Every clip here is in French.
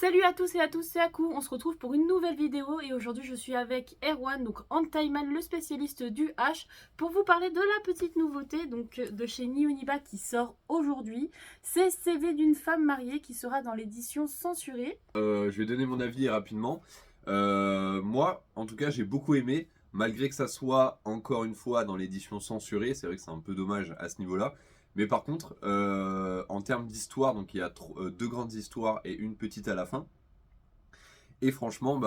Salut à tous et à tous, c'est Aku, on se retrouve pour une nouvelle vidéo et aujourd'hui je suis avec Erwan, donc Antaiman, le spécialiste du H, pour vous parler de la petite nouveauté donc de chez Niuniba qui sort aujourd'hui. C'est CV d'une femme mariée qui sera dans l'édition censurée. Je vais donner mon avis rapidement. Moi, en tout cas, j'ai beaucoup aimé, malgré que ça soit encore une fois dans l'édition censurée. C'est vrai que c'est un peu dommage à ce niveau-là. Mais par contre, en termes d'histoire, donc il y a deux grandes histoires et une petite à la fin. Et franchement,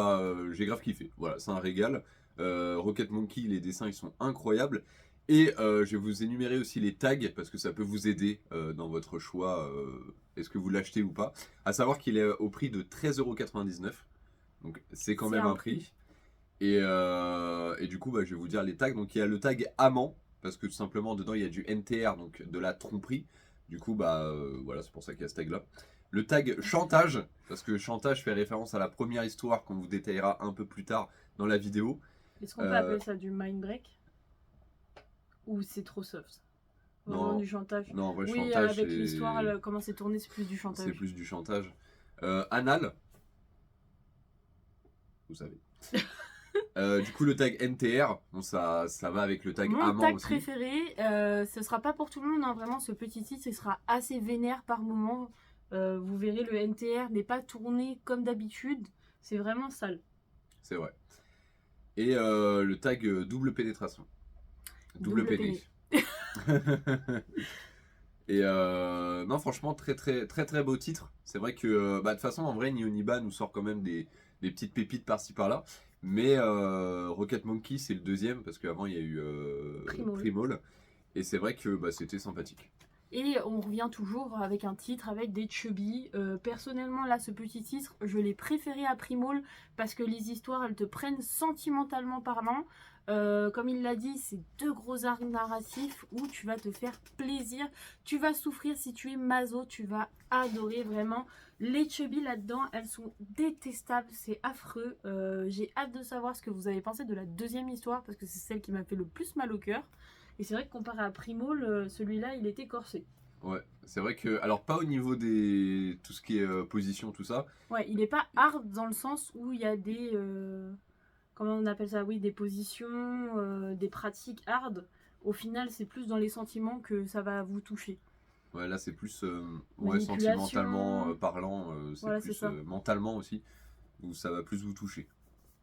j'ai grave kiffé. Voilà, c'est un régal. Rocket Monkey, les dessins, ils sont incroyables. Et je vais vous énumérer aussi les tags parce que ça peut vous aider dans votre choix. Est-ce que vous l'achetez ou pas? À savoir qu'il est au prix de 13,99 €. Donc c'est quand C'est même un un prix. Et du coup, je vais vous dire les tags. Donc il y a le tag amant parce que tout simplement dedans il y a du NTR, donc de la tromperie. Du coup, voilà, c'est pour ça qu'il y a ce tag là. Le tag chantage, parce que chantage fait référence à la première histoire qu'on vous détaillera un peu plus tard dans la vidéo. Est-ce qu'on peut appeler ça du mind break? Ou c'est trop soft? Vraiment Non, du chantage? non, en vrai, Oui, chantage, avec l'histoire, comment c'est tourné, c'est plus du chantage. c'est plus du chantage. Anal, vous savez. Du coup, le tag NTR, bon, ça va avec le tag Mon amant tag aussi. préféré, ce sera pas pour tout le monde, hein, vraiment ce petit titre, ce sera assez vénère par moment. Vous verrez, le NTR n'est pas tourné comme d'habitude, c'est vraiment sale. C'est vrai. Et le tag double pénétration. Double péné. Et non, franchement, très beau titre. C'est vrai que de toute façon, en vrai, Nioniba nous sort quand même des petites pépites par-ci par-là. Mais Rocket Monkey, c'est le deuxième parce qu'avant il y a eu Primol. Et c'est vrai que c'était sympathique. Et on revient toujours avec un titre avec des chubby. Personnellement, là, ce petit titre, je l'ai préféré à Primol parce que les histoires, elles te prennent sentimentalement parlant. Comme il l'a dit, c'est deux gros arcs narratifs où tu vas te faire plaisir. Tu vas souffrir si tu es maso, tu vas adorer vraiment. Les chubby là-dedans, elles sont détestables, c'est affreux. J'ai hâte de savoir ce que vous avez pensé de la deuxième histoire parce que c'est celle qui m'a fait le plus mal au cœur. Et c'est vrai que comparé à Primol, celui-là, il était corsé. Ouais, c'est vrai que. Alors, pas au niveau des. Tout ce qui est position, tout ça. Ouais, il est pas hard dans le sens où il y a des. Comment on appelle ça? Oui, des positions, des pratiques hard. Au final, c'est plus dans les sentiments que ça va vous toucher. Ouais, là, c'est plus Manipulation. sentimentalement parlant. C'est Voilà, c'est plus ça. mentalement aussi. Où ça va plus vous toucher.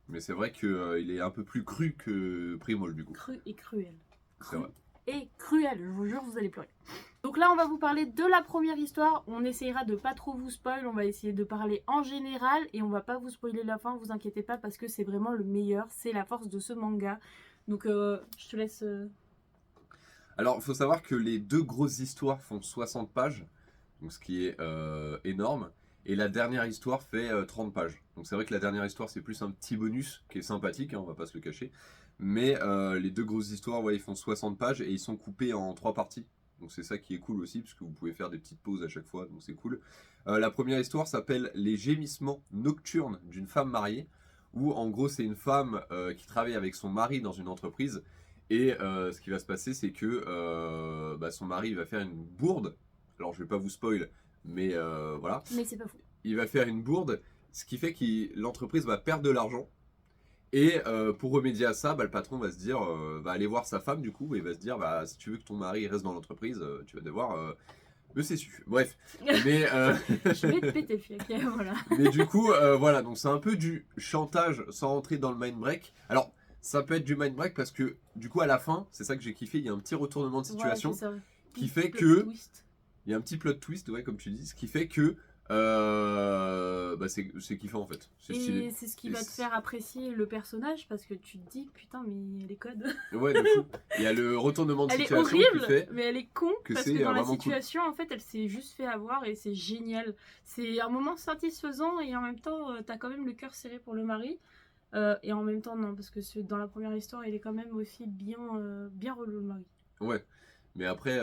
Mais c'est vrai qu'il est un peu plus cru que Primol, du coup. Cru et cruel. C'est vrai. Et cruel, je vous jure, vous allez pleurer. Donc là, on va vous parler de la première histoire. On essayera de pas trop vous spoil. On va essayer de parler en général et on va pas vous spoiler la fin. Vous inquiétez pas parce que c'est vraiment le meilleur. C'est la force de ce manga. Donc je te laisse. Alors, il faut savoir que les deux grosses histoires font 60 pages, donc ce qui est énorme. Et la dernière histoire fait 30 pages. Donc c'est vrai que la dernière histoire, c'est plus un petit bonus qui est sympathique, hein, on va pas se le cacher. Mais les deux grosses histoires, ouais, ils font 60 pages et ils sont coupés en 3 parties. Donc c'est ça qui est cool aussi, parce que vous pouvez faire des petites pauses à chaque fois, donc c'est cool. La première histoire s'appelle Les gémissements nocturnes d'une femme mariée, où en gros c'est une femme qui travaille avec son mari dans une entreprise. Et ce qui va se passer, c'est que son mari va faire une bourde. Alors je vais pas vous spoil, mais voilà. Mais c'est pas fou. Il va faire une bourde, ce qui fait que l'entreprise va perdre de l'argent. Et pour remédier à ça, le patron va se dire, va aller voir sa femme du coup, et va se dire, si tu veux que ton mari reste dans l'entreprise, tu vas devoir me cesser. Bref, mais Je vais te péter le fiac, voilà. mais du coup, voilà, donc c'est un peu du chantage sans rentrer dans le mind break. Alors, ça peut être du mind break parce que du coup, à la fin, c'est ça que j'ai kiffé, il y a un petit retournement de situation Ouais, qui fait plot que twist. il y a un petit plot twist, ouais, comme tu dis, ce qui fait que c'est kiffant en fait. C'est stylé. Et c'est ce qui va te faire apprécier le personnage parce que tu te dis putain mais elle est code. Ouais, de fou. Il y a le retournement de Elle est situation horrible, qui fait mais elle est con que parce c'est que dans la vraiment situation en fait elle s'est juste fait avoir et c'est génial. C'est un moment satisfaisant et en même temps t'as quand même le cœur serré pour le mari. Et en même temps non parce que dans la première histoire il est quand même aussi bien relou le mari. Ouais. Mais après,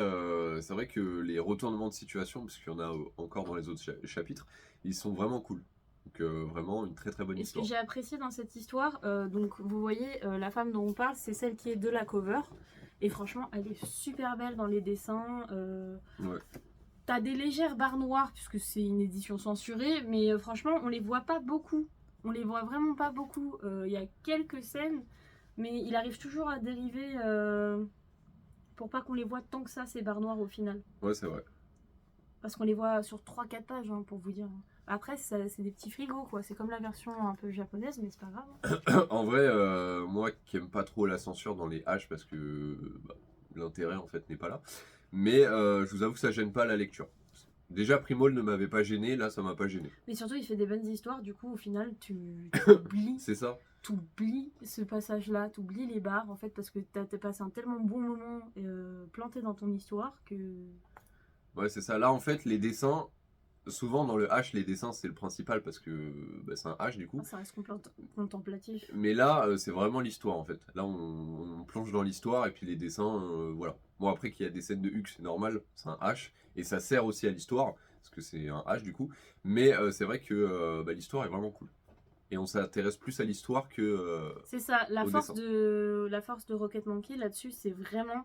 c'est vrai que les retournements de situation, parce qu'il y en a encore dans les autres chapitres, ils sont vraiment cool. Donc vraiment une très bonne Et ce que histoire. j'ai apprécié dans cette histoire, donc vous voyez la femme dont on parle, c'est celle qui est de la cover. Et franchement, elle est super belle dans les dessins. Ouais. T'as des légères barres noires, puisque c'est une édition censurée, mais franchement, on les voit pas beaucoup. On les voit vraiment pas beaucoup. Il y a quelques scènes, mais il arrive toujours à dériver pour pas qu'on les voit tant que ça, ces barres noires au final. Ouais, c'est vrai. Parce qu'on les voit sur 3-4 pages, hein, pour vous dire. Après, c'est des petits frigos, quoi. C'est comme la version un peu japonaise, mais c'est pas grave. En vrai, moi qui aime pas trop la censure dans les H parce que bah, l'intérêt en fait n'est pas là. Mais je vous avoue que ça gêne pas la lecture. Déjà, Primol ne m'avait pas gêné, là ça m'a pas gêné. Mais surtout, il fait des bonnes histoires, du coup, au final, tu oublies. C'est ça. T'oublies ce passage-là, t'oublies les barres, en fait, parce que t'as passé un tellement bon moment planté dans ton histoire que... Ouais, c'est ça. Là en fait, les dessins, souvent dans le H, les dessins c'est le principal parce que bah, c'est un H du coup. Ça reste contemplatif. Mais là, c'est vraiment l'histoire en fait. Là, on plonge dans l'histoire et puis les dessins, voilà. Bon, après qu'il y a des scènes de Huck, c'est normal, c'est un H et ça sert aussi à l'histoire parce que c'est un H du coup. Mais c'est vrai que bah, l'histoire est vraiment cool. Et on s'intéresse plus à l'histoire que. C'est ça, la au force dessin. la force de Rocket Monkey là-dessus, c'est vraiment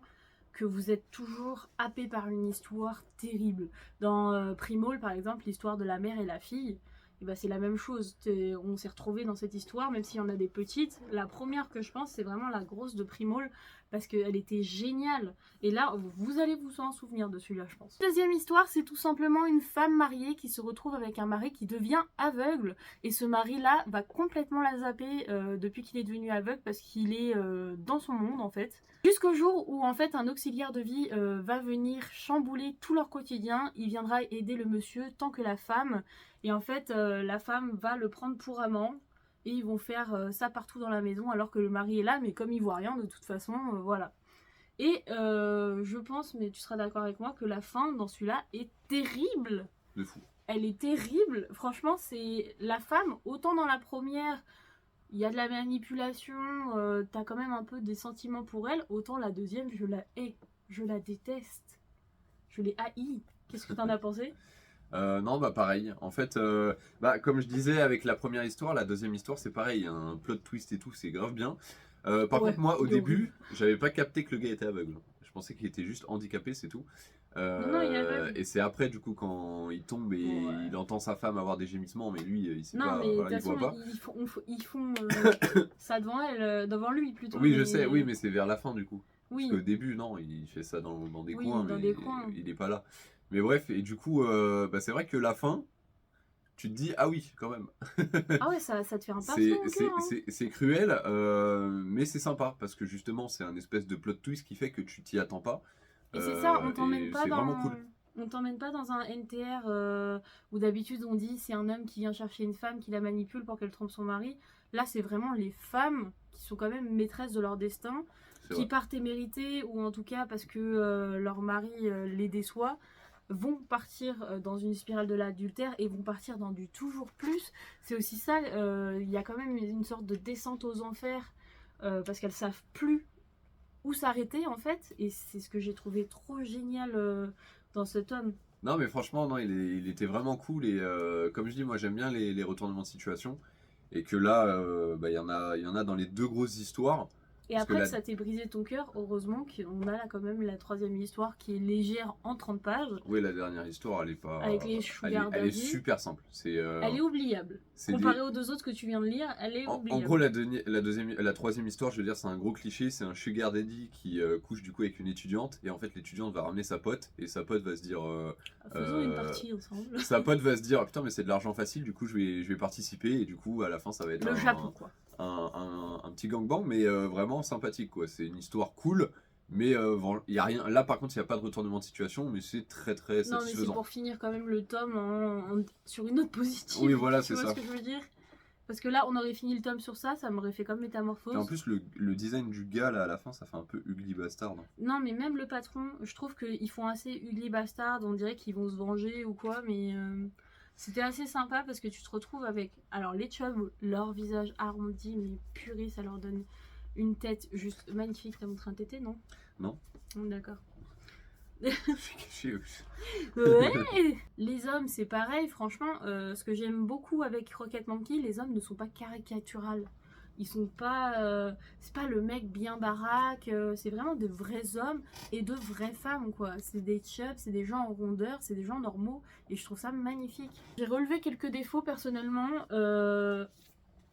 que vous êtes toujours happé par une histoire terrible. Dans Primol, par exemple, l'histoire de la mère et la fille, eh ben, c'est la même chose. On s'est retrouvés dans cette histoire, même s'il y en a des petites. La première que je pense, c'est vraiment la grosse de Primol, parce qu'elle était géniale. Et là, vous allez vous en souvenir de celui-là, je pense. Deuxième histoire, c'est tout simplement une femme mariée qui se retrouve avec un mari qui devient aveugle. Et ce mari-là va complètement la zapper depuis qu'il est devenu aveugle, parce qu'il est dans son monde, en fait. Jusqu'au jour où en fait un auxiliaire de vie va venir chambouler tout leur quotidien. Il viendra aider le monsieur tant que la femme. Et en fait la femme va le prendre pour amant. Et ils vont faire ça partout dans la maison alors que le mari est là. Mais comme il voit rien de toute façon, voilà. Et je pense, mais tu seras d'accord avec moi, que la fin dans celui-là est terrible. De fou. Elle est terrible. Franchement, c'est la femme, autant dans la première... Il y a de la manipulation, t'as quand même un peu des sentiments pour elle. Autant la deuxième, je la hais, je la déteste, je l'ai haï. Qu'est-ce que t'en as pensé? Non, bah pareil. En fait, bah, comme je disais avec la première histoire, la deuxième histoire c'est pareil. Un plot twist et tout, c'est grave bien. Par Ouais, contre, moi au il est début, j'avais pas capté que le gars était aveugle. Je pensais qu'il était juste handicapé, c'est tout. Non, il est aveugle. Et c'est après, du coup, quand il tombe et Ouais. il entend sa femme avoir des gémissements, mais lui, il sait Non, pas, mais de voilà, toute il voit façon, pas. ils font ça devant elle, devant lui plutôt. Oui, mais... je sais, oui, mais c'est vers la fin, du coup. Parce Oui, qu'au début, non, il fait ça dans des oui, coins, dans mais des coins. il est pas là. Mais bref, et du coup, bah, c'est vrai que la fin, tu te dis, ah oui, quand même. Ah ouais, ça te fait un C'est pincement au cœur. Hein. c'est cruel, mais c'est sympa, parce que justement, c'est un espèce de plot twist qui fait que tu t'y attends pas. Et c'est ça, on t'emmène Et pas c'est vraiment dans... cool. On t'emmène pas dans un NTR où d'habitude on dit c'est un homme qui vient chercher une femme qui la manipule pour qu'elle trompe son mari. Là, c'est vraiment les femmes qui sont quand même maîtresses de leur destin, C'est qui vrai. par témérité ou en tout cas parce que leur mari les déçoit, vont partir dans une spirale de l'adultère et vont partir dans du toujours plus. C'est aussi ça, il y a quand même une sorte de descente aux enfers parce qu'elles savent plus où s'arrêter en fait, et c'est ce que j'ai trouvé trop génial dans ce tome. Non, mais franchement, non, il était vraiment cool, et comme je dis, moi j'aime bien les retournements de situation, et que là, bah, il y en a dans les deux grosses histoires. Et Parce que après la, que ça t'ait brisé ton cœur, heureusement qu'on a là quand même la troisième histoire qui est légère en 30 pages, oui, la dernière histoire, elle est pas. avec les Sugar Elle est Daddy. super simple. Elle est oubliable. C'est Comparée aux deux autres que tu viens de lire, elle est En oubliable. gros, la troisième histoire, je veux dire, c'est un gros cliché. C'est un sugar daddy qui couche du coup avec une étudiante. Et en fait, l'étudiante va ramener sa pote. Et sa pote va se dire. Faisons une partie ensemble. Sa pote va se dire, putain, mais c'est de l'argent facile. Du coup, je vais participer. Et du coup, à la fin, ça va être Le Japon, quoi. un petit gangbang, mais vraiment sympathique, quoi. C'est une histoire cool. Mais il y a rien. Là, par contre, il n'y a pas de retournement de situation. Mais c'est très très Non, mais c'est satisfaisant. pour finir quand même le tome sur une note positive. Oui, voilà, tu c'est vois ça. ce que je veux dire? Parce que là, on aurait fini le tome sur ça m'aurait fait comme Métamorphose. Et en plus, le design du gars, là, à la fin, ça fait un peu Ugly Bastard. Non, mais même le patron, je trouve qu'ils font assez ugly bastard, on dirait qu'ils vont se venger ou quoi, mais c'était assez sympa parce que tu te retrouves avec, alors les chums, leur visage arrondi, mais purée, ça leur donne une tête juste magnifique. T'as montré un tété, non? Non. D'accord. Je suis caché. Ouais. Les hommes, c'est pareil, franchement, ce que j'aime beaucoup avec Rocket Monkey, les hommes ne sont pas caricaturales. Ils sont pas, c'est pas le mec bien baraque, c'est vraiment de vrais hommes et de vraies femmes, quoi. C'est des chubs, c'est des gens en rondeur, c'est des gens normaux et je trouve ça magnifique. J'ai relevé quelques défauts personnellement.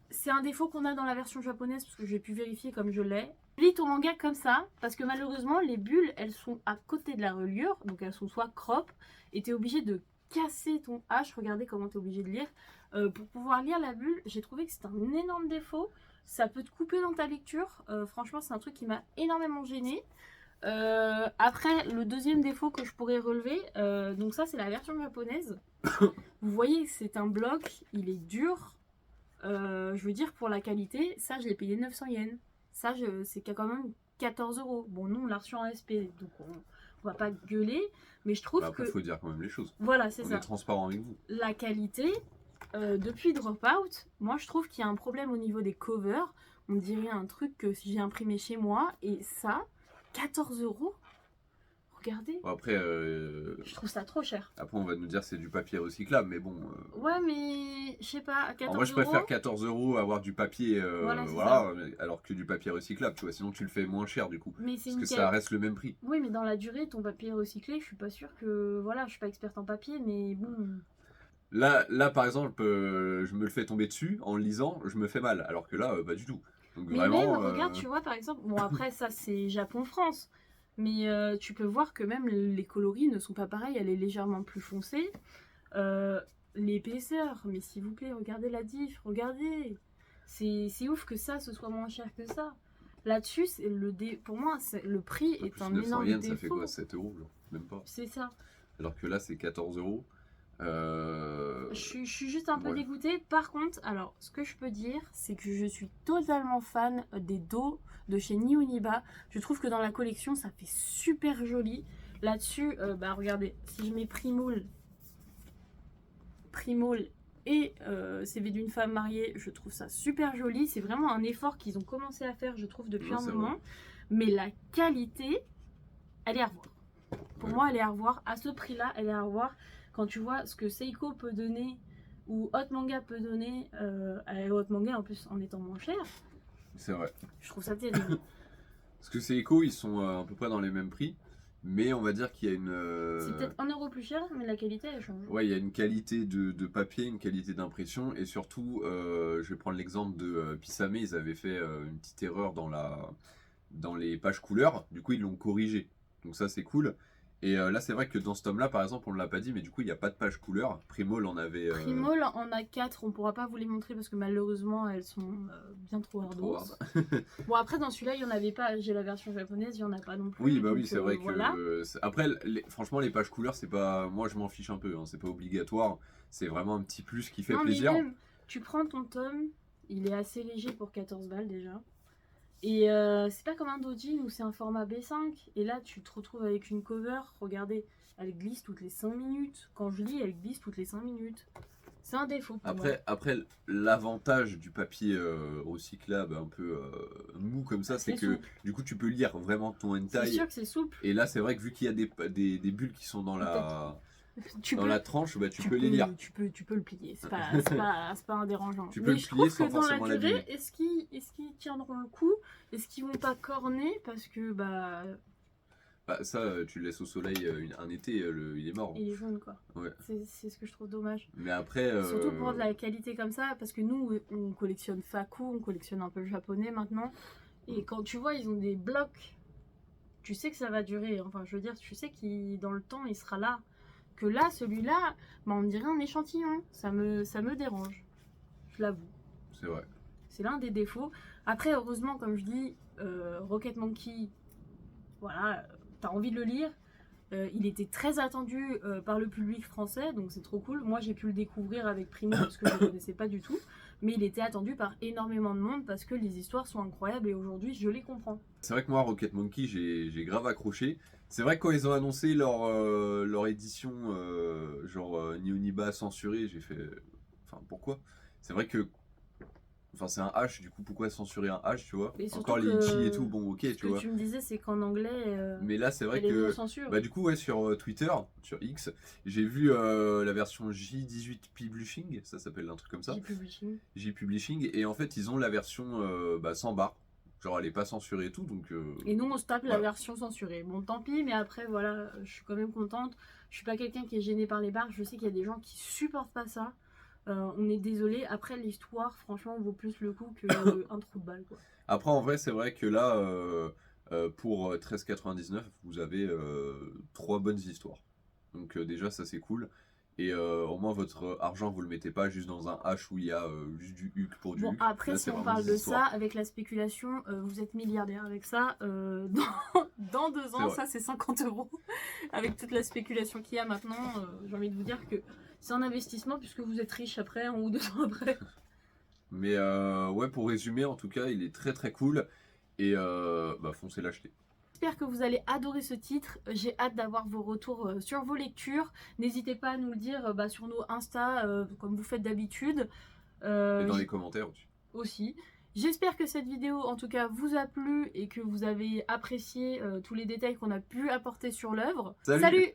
C'est un défaut qu'on a dans la version japonaise parce que j'ai pu vérifier comme je l'ai. Lis ton manga comme ça parce que malheureusement les bulles elles sont à côté de la reliure, donc elles sont soit crop et t'es obligé de casser ton H, regardez comment t'es obligé de lire. Pour pouvoir lire la bulle, j'ai trouvé que c'est un énorme défaut. Ça peut te couper dans ta lecture. Franchement, c'est un truc qui m'a énormément gênée. Après, le deuxième défaut que je pourrais relever, donc ça, c'est la version japonaise. Vous voyez, c'est un bloc, il est dur. Je veux dire, pour la qualité, ça, je l'ai payé 900 yens. Ça, c'est quand même 14 euros. Bon, nous, on l'a reçu en SP, donc on va pas gueuler. Mais je trouve Bah, après, que. faut dire quand même les choses. Voilà, c'est On ça. est transparent avec vous. La qualité, depuis Dropout, moi je trouve qu'il y a un problème au niveau des covers. On dirait un truc que si j'ai imprimé chez moi. Et ça, 14 euros. Regardez. Bon, après, Je trouve ça trop cher. après, on va nous dire que c'est du papier recyclable, mais bon. Ouais, mais je sais pas, à 14 Moi, je préfère 14 euros avoir du papier, Voilà, alors que du papier recyclable, tu vois. Sinon, tu le fais moins cher du coup. Mais c'est Parce une que ça reste le même prix. Oui, mais dans la durée, ton papier recyclé, je suis pas sûre que. Voilà, je suis pas experte en papier, mais bon. Là, par exemple, je me le fais tomber dessus en le lisant, je me fais mal, alors que là, pas du tout. Donc Mais vraiment, même, regarde, tu vois, par exemple, bon après ça c'est Japon-France, mais tu peux voir que même les coloris ne sont pas pareils, elle est légèrement plus foncée. L'épaisseur, mais s'il vous plaît, regardez la diff, regardez. C'est ouf que ça, ce soit moins cher que ça. Là-dessus, pour moi, le prix en est plus, un 900 énorme yens, ça fait défaut. quoi, 7 euros, genre, même pas. C'est ça. Alors que là, c'est 14 euros. Je suis juste un peu ouais. dégoûtée. Par contre, alors, ce que je peux dire, c'est que je suis totalement fan des dos de chez Nioniba. Je trouve que dans la collection, ça fait super joli. Là-dessus, bah regardez, si je mets Primol et CV d'une femme mariée, je trouve ça super joli. C'est vraiment un effort qu'ils ont commencé à faire, je trouve, depuis un moment. Vrai. Mais la qualité, elle est à revoir. Pour Ouais. moi, elle est à revoir. À ce prix-là, elle est à revoir. Quand tu vois ce que Seiko peut donner ou Hot Manga peut donner, Hot Manga en plus en étant moins cher, C'est vrai. je trouve ça terrible. Parce que c'est Echo, ils sont à peu près dans les mêmes prix. Mais on va dire qu'il y a une. C'est peut-être 1 euro plus cher, mais la qualité elle change. Ouais, il y a une qualité de papier, une qualité d'impression. Et surtout, je vais prendre l'exemple de Pisame. Ils avaient fait une petite erreur dans les pages couleurs. Du coup, ils l'ont corrigé. Donc ça, c'est cool. Et là, c'est vrai que dans ce tome-là, par exemple, on ne l'a pas dit, mais du coup, il n'y a pas de page couleur. Primol en avait. Primol en a 4, on pourra pas vous les montrer parce que malheureusement elles sont bien trop hardos. Bon, après dans celui-là, il n'y en avait pas. J'ai la version japonaise, il n'y en a pas non plus. Oui, bah oui, donc, c'est vrai voilà. que. Après, franchement, les pages couleurs, c'est pas. Moi, je m'en fiche un peu. Hein. C'est pas obligatoire. C'est vraiment un petit plus qui fait Non, plaisir. mais même, tu prends ton tome, il est assez léger pour 14 balles déjà. Et c'est pas comme un dojin où c'est un format B5. Et là, tu te retrouves avec une cover. Regardez, elle glisse toutes les 5 minutes. Quand je lis, elle glisse toutes les 5 minutes. C'est un défaut pour moi. Après l'avantage du papier recyclable un peu mou comme ça, c'est que souple. du coup, tu peux lire vraiment ton C'est hentai. sûr que c'est souple. Et là, c'est vrai que vu qu'il y a des bulles qui sont dans la tranche, bah, tu peux les lire. Tu peux le plier. C'est pas un dérangeant. Tu peux Mais le je plier trouve sans que dans la forcément durée, l'abîmer. est-ce qu'ils tiendront le coup? Est-ce qu'ils vont pas corner? Parce que bah Bah, ça, tu le laisses au soleil un été, il est mort. il est jaune quoi. Ouais. C'est ce que je trouve dommage. Mais après. Surtout pour de la qualité comme ça, parce que nous, on collectionne Faku, on collectionne un peu le japonais maintenant. Et quand tu vois, ils ont des blocs, tu sais que ça va durer. Enfin, je veux dire, tu sais qu'il dans le temps, il sera là. Que là, celui-là, bah, on dirait un échantillon. Ça me dérange. Je l'avoue. C'est vrai. C'est l'un des défauts. Après, heureusement, comme je dis, Rocket Monkey, voilà, t'as envie de le lire. Il était très attendu par le public français, donc c'est trop cool. Moi, j'ai pu le découvrir avec Primo parce que je ne le connaissais pas du tout. Mais il était attendu par énormément de monde parce que les histoires sont incroyables et aujourd'hui, je les comprends. C'est vrai que moi, Rocket Monkey, j'ai grave accroché. C'est vrai que quand ils ont annoncé leur édition, Nioniba censurée, j'ai fait. Enfin, pourquoi? C'est vrai que Enfin, c'est un H, du coup, pourquoi censurer un H, tu vois? Et surtout Encore les que itchy et tout, bon, ok, ce tu que vois. tu me disais, c'est qu'en anglais, Mais là, c'est il y a vrai les que, non-censure. bah, du coup, ouais, sur Twitter, sur X, j'ai vu la version J18 Publishing, ça s'appelle un truc comme ça. J-Publishing. J-Publishing, et en fait, ils ont la version bah, sans barre. Genre, elle est pas censurée et tout, donc. Et nous, on se tape la Voilà. version censurée. Bon, tant pis, mais après, voilà, je suis quand même contente. Je suis pas quelqu'un qui est gêné par les barres. Je sais qu'il y a des gens qui supportent pas ça. On est désolé. Après, l'histoire, franchement, vaut plus le coup qu'un trou de balle, quoi. Après, en vrai, c'est vrai que là, pour 13,99, vous avez 3 bonnes histoires. Donc, déjà, ça c'est cool. Et au moins, votre argent, vous le mettez pas juste dans un H où il y a juste du HUC pour du Bon, HUC. après, Là, si c'est on vraiment parle des de histoires. ça, avec la spéculation, vous êtes milliardaire avec ça. Dans 2 C'est ans, vrai. ça, c'est 50 €. Avec toute la spéculation qu'il y a maintenant, j'ai envie de vous dire que c'est un investissement puisque vous êtes riche après, 1 ou 2 ans après. Mais ouais, pour résumer, en tout cas, il est très très cool. Et bah, foncez l'acheter. J'espère que vous allez adorer ce titre. J'ai hâte d'avoir vos retours sur vos lectures. N'hésitez pas à nous le dire sur nos Insta, comme vous faites d'habitude. Et dans les commentaires aussi. J'espère que cette vidéo, en tout cas, vous a plu et que vous avez apprécié tous les détails qu'on a pu apporter sur l'œuvre. Salut! Salut!